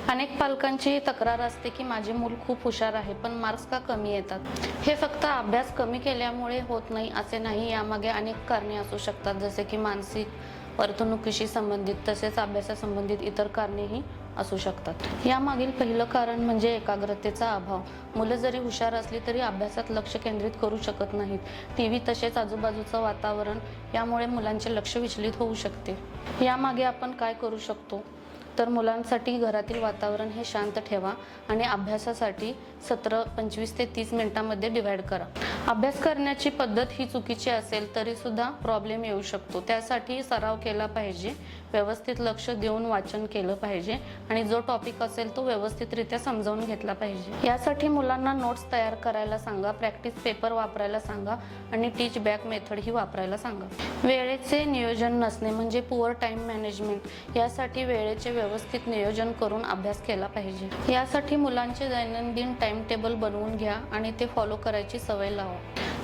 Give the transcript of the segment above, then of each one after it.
अनेक पालकांची तक्रार असते की माझे मूल खूप हुशार आहे पण मार्क्स का कमी येतात. हे फक्त अभ्यास कमी केल्यामुळे होत नाही असे नाही. यामागे अनेक कारणे असू शकतात, जसे की मानसिक, वर्तणुकीशी संबंधित तसेच अभ्यासासंबंधित इतर कारणेही असू शकतात. यामागील पहिलं कारण म्हणजे एकाग्रतेचा अभाव. मुलं जरी हुशार असली तरी अभ्यासात लक्ष केंद्रित करू शकत नाहीत. टीव्ही तसेच आजूबाजूचं वातावरण यामुळे मुलांचे लक्ष विचलित होऊ शकते. यामागे आपण काय करू शकतो तर मुलांसाठी घरातील वातावरण हे शांत ठेवा आणि अभ्यासासाठी सत्र 25 ते 30 मिनिटांमध्ये डिवाइड करा. अभ्यास करण्याची पद्धत ही चुकीची असेल तरी सुद्धा प्रॉब्लेम येऊ शकतो. त्यासाठी सराव केला पाहिजे, व्यवस्थित लक्ष देऊन वाचन केलं पाहिजे आणि जो टॉपिक असेल तो व्यवस्थितरित्या समजावून घेतला पाहिजे. यासाठी मुलांना नोट्स तयार करायला सांगा, प्रॅक्टिस पेपर वापरायला सांगा आणि टीच बॅक मेथड ही वापरायला सांगा. वेळेचे नियोजन नसणे म्हणजे पुअर टाइम मॅनेजमेंट. यासाठी वेळेचे व्यवस्थित नियोजन करून अभ्यास केला पाहिजे. यासाठी मुलांचे दैनंदिन टाइम टेबल बनवून घ्या आणि ते फॉलो करायची सवय लावा.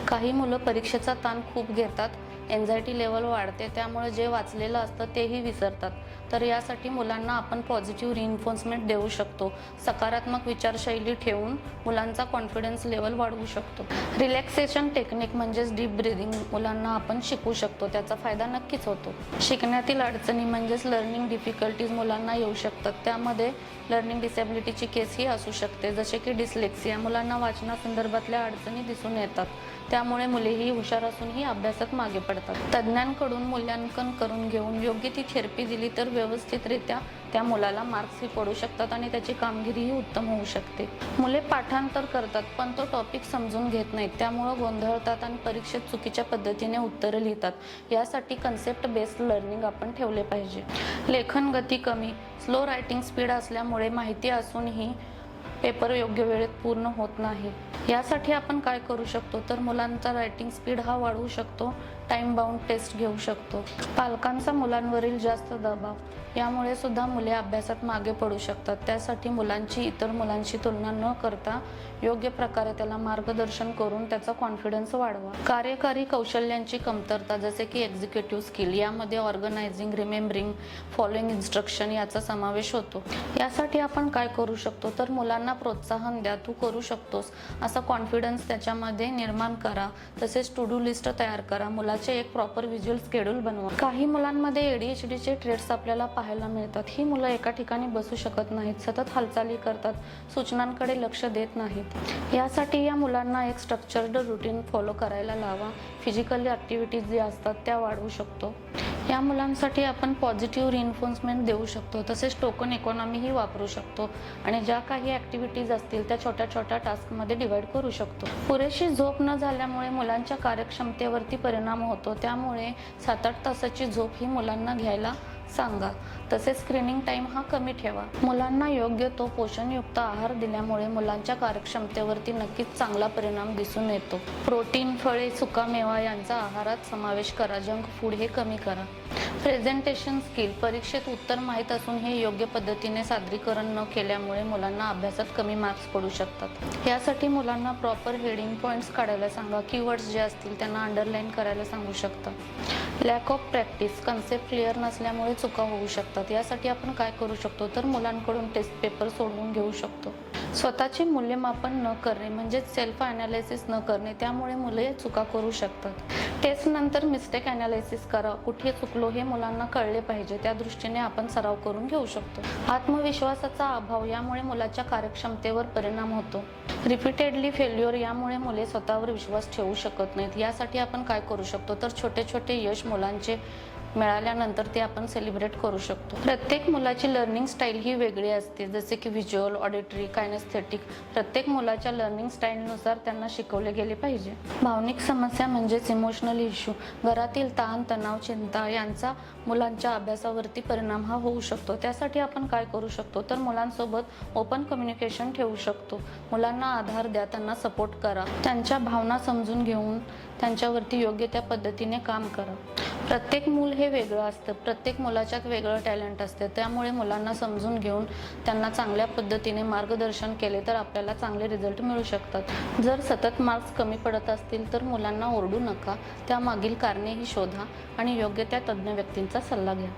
काही मुलं परीक्षेचा ताण खूप घेतात, एन्झायटी लेवल वाढते, त्यामुळे जे वाचलेलं असतं तेही विसरतात. तर यासाठी मुलांना आपण पॉझिटिव्ह रिइन्फोर्समेंट देऊ शकतो. सकारात्मक विचारशैली ठेवून मुलांचा कॉन्फिडन्स लेवल वाढवू शकतो. रिलॅक्सेशन टेक्निक म्हणजेच डीप ब्रीदिंग मुलांना आपण शिकवू शकतो. त्याचा फायदा नक्कीच होतो. शिकण्यातील अडचणी म्हणजेच लर्निंग डिफिकल्टीज मुलांना येऊ शकतात. त्यामध्ये लर्निंग डिसेबिलिटीची केसही असू शकते, जसे की डिस्लेक्सिया. मुलांना वाचनासंदर्भातल्या अडचणी दिसून येतात, त्यामुळे मुलेही हुशार असूनही अभ्यासात मागे पडतात. तज्ज्ञांकडून मूल्यांकन करून घेऊन योग्य ती थेरपी दिली तर व्यवस्थितरित्या त्या मुलाला मार्क्सही पडू शकतात आणि त्याची कामगिरीही उत्तम होऊ शकते. मुले पाठांतर करतात पण तो टॉपिक समजून घेत नाहीत, त्यामुळे गोंधळतात आणि परीक्षेत चुकीच्या पद्धतीने उत्तरं लिहितात. यासाठी कन्सेप्ट बेस्ड लर्निंग आपण ठेवले पाहिजे. लेखन गती कमी, स्लो रायटिंग स्पीड असल्यामुळे माहिती असूनही पेपर योग्य वेळेत पूर्ण होत नाही. यासाठी आपण काय करू शकतो तर मुलांचा रायटिंग स्पीड हा वाढवू शकतो. टाइम बाउंड टेस्ट घेऊ शकतो. पालकांचा मुलांवरील जास्त दबाव, यामुळे सुद्धा मुले अभ्यासात मागे पडू शकतात. त्यासाठी मुलांची इतर मुलांशी तुलना न करता योग्य प्रकारे त्याला मार्गदर्शन करून त्याचा कॉन्फिडन्स वाढवा. कार्यकारी कौशल्यांची कमतरता, जसे की एक्झिक्युटिव्ह स्किल, यामध्ये ऑर्गनायझिंग, रिमेंबरिंग, फॉलोइंग इन्स्ट्रक्शन याचा समावेश होतो. यासाठी आपण काय करू शकतो तर मुलांना प्रोत्साहन द्या, तू करू शकतोस असा कॉन्फिडन्स त्याच्यामध्ये निर्माण करा. तसेच टू डू लिस्ट तयार करा. मुलाचे एक प्रॉपर व्हिज्युअल शेड्यूल बनवा. काही मुलांमध्ये ADHDचे ट्रेट्स आपल्याला पाहायला मिळतात. ही मुलं एका ठिकाणी बसू शकत नाहीत, सतत हालचाली करतात, सूचनांकडे लक्ष देत नाहीत. यासाठी या मुलांना एक स्ट्रक्चर्ड रुटीन फॉलो करायला लावा. फिजिकल ॲक्टिव्हिटीज ज्या असतात त्या वाढवू शकतो. या मुलांसाठी आपण पॉझिटिव्ह रिइन्फोर्समेंट देऊ शकतो. तसेच टोकन इकॉनॉमीही वापरू शकतो आणि ज्या काही ॲक्टिव्हिटीज असतील त्या छोट्या छोट्या टास्कमध्ये डिवाइड करू शकतो. पुरेशी झोप न झाल्यामुळे मुलांच्या कार्यक्षमतेवरती परिणाम होतो, त्यामुळे 7-8 तासाची झोप ही मुलांना घ्यायला सांगा. तसेच स्क्रीनिंग टाइम हा कमी ठेवा. मुलांना योग्य तो पोषणयुक्त आहार दिल्यामुळे मुलांच्या कार्यक्षमतेवरती नक्कीच चांगला परिणाम दिसून येतो. प्रोटीन, फळे, सुकामेवा यांचा आहारात समावेश करा. जंक फूड हे कमी करा. प्रेझेंटेशन स्किल, परीक्षेत उत्तर माहीत असून हे योग्य पद्धतीने सादरीकरण न केल्यामुळे मुलांना अभ्यासात कमी मार्क्स पडू शकतात. यासाठी मुलांना प्रॉपर हेडिंग पॉईंट्स काढायला सांगा. कीवर्ड्स जे असतील त्यांना अंडरलाईन करायला सांगू शकता. Lack of practice, concept clear नसल्यामुळे चुका होऊ शकतात. यासाठी आपण काय करू शकतो तर मुलांकडून टेस्ट पेपर सोडवून घेऊ शकतो. स्वतःचे मूल्यमापन न करणे म्हणजेच सेल्फ ॲनालिसिस न करणे, त्यामुळे मुले चुका करू शकतात. टेस्ट नंतर मिस्टेक ॲनालिसिस करा. कुठे चुकलो हे मुलांना कळले पाहिजे, त्या दृष्टीने आपण सराव करून घेऊ शकतो. आत्मविश्वासाचा अभाव, यामुळे मुलाच्या कार्यक्षमतेवर परिणाम होतो. रिपीटेडली फेल्युअर, यामुळे मुले स्वतःवर विश्वास ठेवू शकत नाहीत. यासाठी आपण काय करू शकतो तर छोटे छोटे यश मुलांचे मिळाल्यानंतर ते आपण सेलिब्रेट करू शकतो. प्रत्येक मुलाची लर्निंग स्टाईल ही वेगळी असते, जसे की व्हिज्युअल, ऑडिटरी, कायनेस्थेटिक. प्रत्येक मुलाच्या लर्निंग स्टाईलनुसार त्यांना शिकवले गेले पाहिजे. भावनिक समस्या म्हणजेच इमोशनल इश्यू, घरातील ताण, तणाव, चिंता यांचा मुलांच्या अभ्यासावरती परिणाम हा होऊ शकतो. त्यासाठी आपण काय करू शकतो तर मुलांसोबत ओपन कम्युनिकेशन ठेवू शकतो. मुलांना आधार द्या, त्यांना सपोर्ट करा. त्यांच्या भावना समजून घेऊन त्यांच्यावरती योग्य त्या पद्धतीने काम करा. प्रत्येक मूल हे वेगळं असतं, प्रत्येक मुलाच्यात वेगळं टॅलेंट असते, त्यामुळे मुलांना समजून घेऊन त्यांना चांगल्या पद्धतीने मार्गदर्शन केले तर आपल्याला चांगले रिझल्ट मिळू शकतात. जर सतत मार्क्स कमी पडत असतील तर मुलांना ओरडू नका, त्यामागील कारणे ही शोधा आणि योग्य त्या तज्ज्ञ व्यक्तींचा सल्ला घ्या.